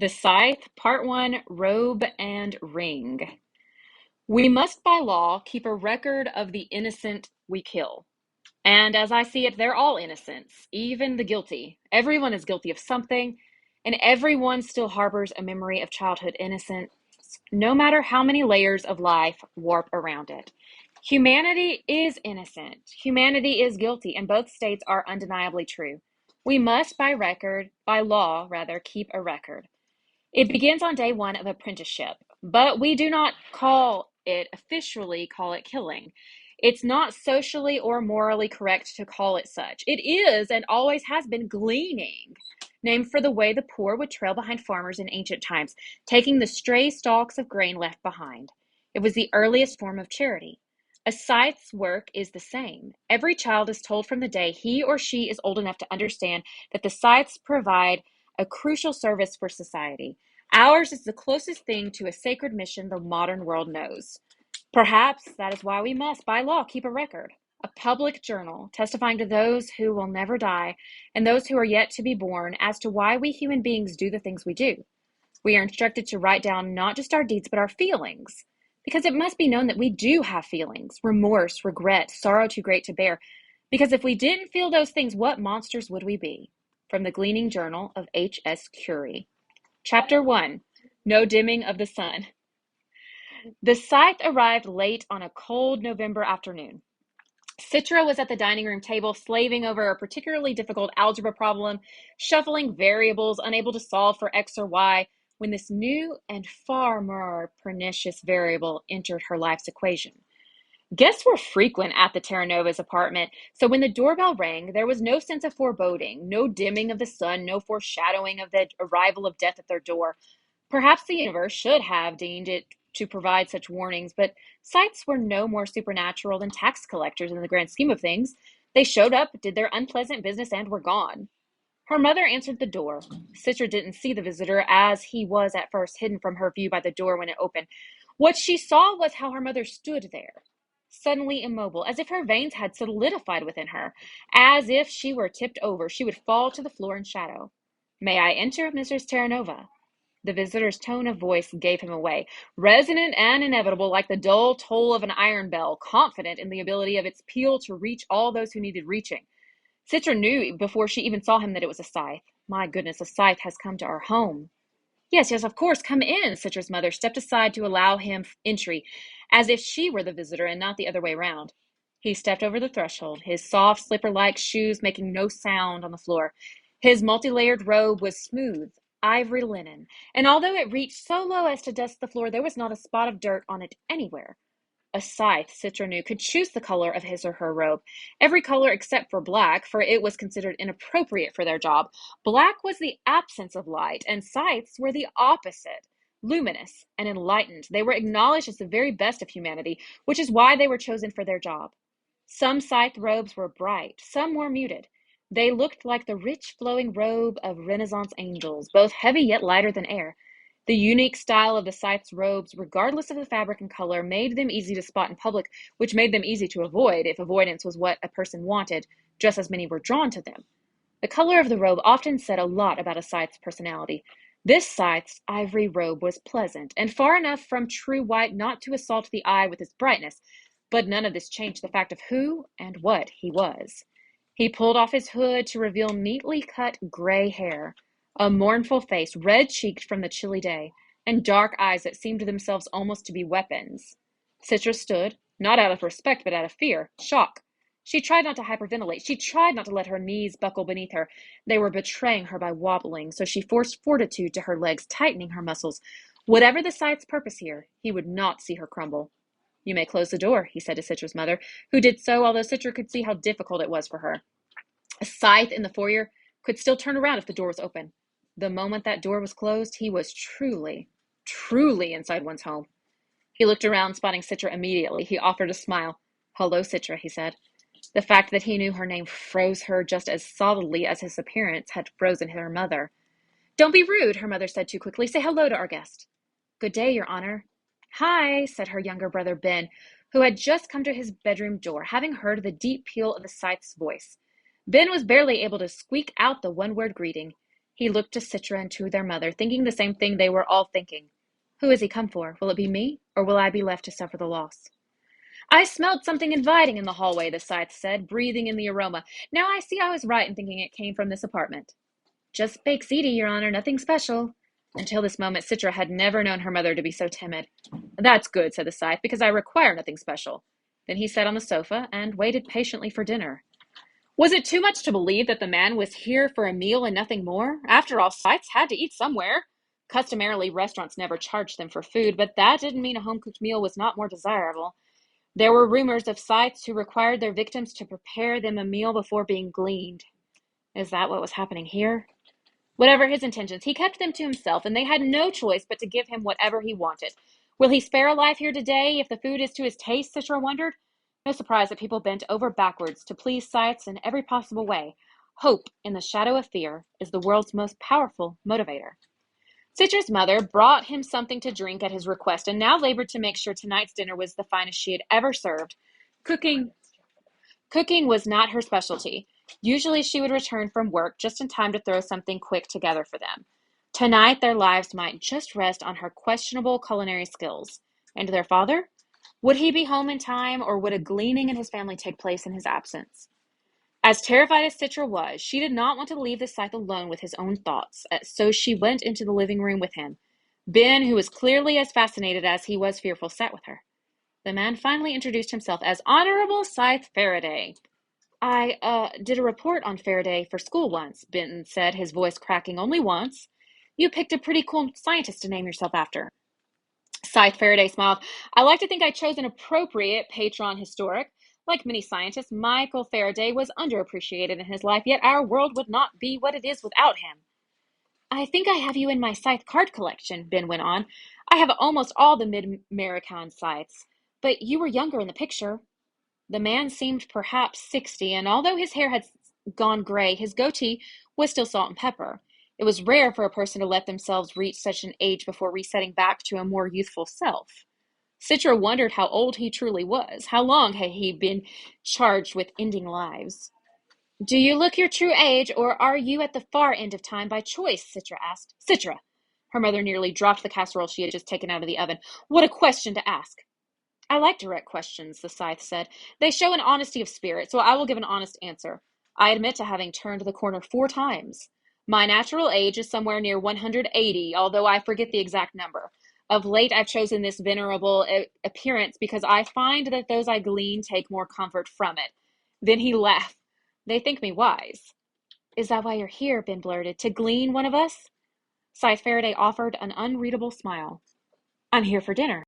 The Scythe, Part 1, Robe and Ring. We must by law keep a record of the innocent we kill. And as I see it, they're all innocents, even the guilty. Everyone is guilty of something, and everyone still harbors a memory of childhood innocence, no matter how many layers of life warp around it. Humanity is innocent. Humanity is guilty, and both states are undeniably true. We must, by law, rather, keep a record. It begins on day one of apprenticeship, but we do not officially call it killing. It's not socially or morally correct to call it such. It is and always has been gleaning, named for the way the poor would trail behind farmers in ancient times, taking the stray stalks of grain left behind. It was the earliest form of charity. A scythe's work is the same. Every child is told from the day he or she is old enough to understand that the scythes provide a crucial service for society. Ours is the closest thing to a sacred mission the modern world knows. Perhaps that is why we must, by law, keep a record, a public journal testifying to those who will never die and those who are yet to be born as to why we human beings do the things we do. We are instructed to write down not just our deeds, but our feelings, because it must be known that we do have feelings, remorse, regret, sorrow too great to bear. Because if we didn't feel those things, what monsters would we be? From the Gleaning Journal of H.S. Curie. Chapter 1. No Dimming of the Sun. The Scythe arrived late on a cold November afternoon. Citra was at the dining room table, slaving over a particularly difficult algebra problem, shuffling variables, unable to solve for x or y, when this new and far more pernicious variable entered her life's equation. Guests were frequent at the Terranovas' apartment, so when the doorbell rang, there was no sense of foreboding, no dimming of the sun, no foreshadowing of the arrival of death at their door. Perhaps the universe should have deemed it to provide such warnings, but scythes were no more supernatural than tax collectors in the grand scheme of things. They showed up, did their unpleasant business, and were gone. Her mother answered the door. Citra didn't see the visitor, as he was at first hidden from her view by the door when it opened. What she saw was how her mother stood there, suddenly immobile, as if her veins had solidified within her, as if she were tipped over, she would fall to the floor in shadow. "May I enter, Mrs. Terranova?" The visitor's tone of voice gave him away, resonant and inevitable like the dull toll of an iron bell, confident in the ability of its peal to reach all those who needed reaching. Citra knew before she even saw him that it was a scythe. My goodness, a scythe has come to our home. Yes, yes, of course, come in. Citra's mother stepped aside to allow him entry, as if she were the visitor and not the other way round. He stepped over the threshold, his soft, slipper-like shoes making no sound on the floor. His multi-layered robe was smooth, ivory linen, and although it reached so low as to dust the floor, there was not a spot of dirt on it anywhere. A scythe, Citra knew, could choose the color of his or her robe. Every color except for black, for it was considered inappropriate for their job. Black was the absence of light, and scythes were the opposite. Luminous and enlightened, they were acknowledged as the very best of humanity, which is why they were chosen for their job. Some scythe robes were bright, some more muted. They looked like the rich flowing robe of Renaissance angels, both heavy yet lighter than air. The unique style of the scythe's robes, regardless of the fabric and color, made them easy to spot in public, which made them easy to avoid if avoidance was what a person wanted, just as many were drawn to them. The color of the robe often said a lot about a scythe's personality. This scythe's ivory robe was pleasant, and far enough from true white not to assault the eye with its brightness, but none of this changed the fact of who and what he was. He pulled off his hood to reveal neatly cut gray hair, a mournful face, red-cheeked from the chilly day, and dark eyes that seemed to themselves almost to be weapons. Citra stood, not out of respect, but out of fear, shock. She tried not to hyperventilate. She tried not to let her knees buckle beneath her. They were betraying her by wobbling, so she forced fortitude to her legs, tightening her muscles. Whatever the scythe's purpose here, he would not see her crumble. "You may close the door," he said to Citra's mother, who did so, although Citra could see how difficult it was for her. A scythe in the foyer could still turn around if the door was open. The moment that door was closed, he was truly, truly inside one's home. He looked around, spotting Citra immediately. He offered a smile. "Hello, Citra," he said. The fact that he knew her name froze her just as solidly as his appearance had frozen her mother. "Don't be rude," her mother said too quickly. "Say hello to our guest." "Good day, Your Honor." "Hi," said her younger brother Ben, who had just come to his bedroom door, having heard the deep peal of the scythe's voice. Ben was barely able to squeak out the one-word greeting. He looked to Citra and to their mother, thinking the same thing they were all thinking. Who has he come for? Will it be me, or will I be left to suffer the loss? I smelled something inviting in the hallway, the Scythe said, breathing in the aroma. Now I see I was right in thinking it came from this apartment. Just baked ziti, Your Honor, nothing special. Until this moment, Citra had never known her mother to be so timid. That's good, said the Scythe, because I require nothing special. Then he sat on the sofa and waited patiently for dinner. Was it too much to believe that the man was here for a meal and nothing more? After all, Scythes had to eat somewhere. Customarily, restaurants never charged them for food, but that didn't mean a home-cooked meal was not more desirable. There were rumors of Scythes who required their victims to prepare them a meal before being gleaned. Is that what was happening here? Whatever his intentions, he kept them to himself, and they had no choice but to give him whatever he wanted. Will he spare a life here today if the food is to his taste, Citra wondered? No surprise that people bent over backwards to please Scythes in every possible way. Hope in the shadow of fear is the world's most powerful motivator. Citra's mother brought him something to drink at his request and now labored to make sure tonight's dinner was the finest she had ever served. Cooking was not her specialty. Usually she would return from work just in time to throw something quick together for them. Tonight their lives might just rest on her questionable culinary skills. And their father? Would he be home in time, or would a gleaning in his family take place in his absence? As terrified as Citra was, she did not want to leave the Scythe alone with his own thoughts, so she went into the living room with him. Ben, who was clearly as fascinated as he was fearful, sat with her. The man finally introduced himself as Honorable Scythe Faraday. I did a report on Faraday for school once, Benton said, his voice cracking only once. You picked a pretty cool scientist to name yourself after. Scythe Faraday smiled. I like to think I chose an appropriate patron historic. Like many scientists, Michael Faraday was underappreciated in his life, yet our world would not be what it is without him. I think I have you in my Scythe card collection, Ben went on. I have almost all the mid-American Scythes, but you were younger in the picture. The man seemed perhaps 60, and although his hair had gone gray, his goatee was still salt and pepper. It was rare for a person to let themselves reach such an age before resetting back to a more youthful self. Citra wondered how old he truly was. How long had he been charged with ending lives? Do you look your true age, or are you at the far end of time by choice? Citra asked. Citra! Her mother nearly dropped the casserole she had just taken out of the oven. What a question to ask! I like direct questions, the Scythe said. They show an honesty of spirit, so I will give an honest answer. I admit to having turned the corner 4 times. My natural age is somewhere near 180, although I forget the exact number. Of late, I've chosen this venerable appearance because I find that those I glean take more comfort from it. Then he laughed. They think me wise. Is that why you're here? Ben blurted. To glean one of us? Scythe Faraday offered an unreadable smile. I'm here for dinner.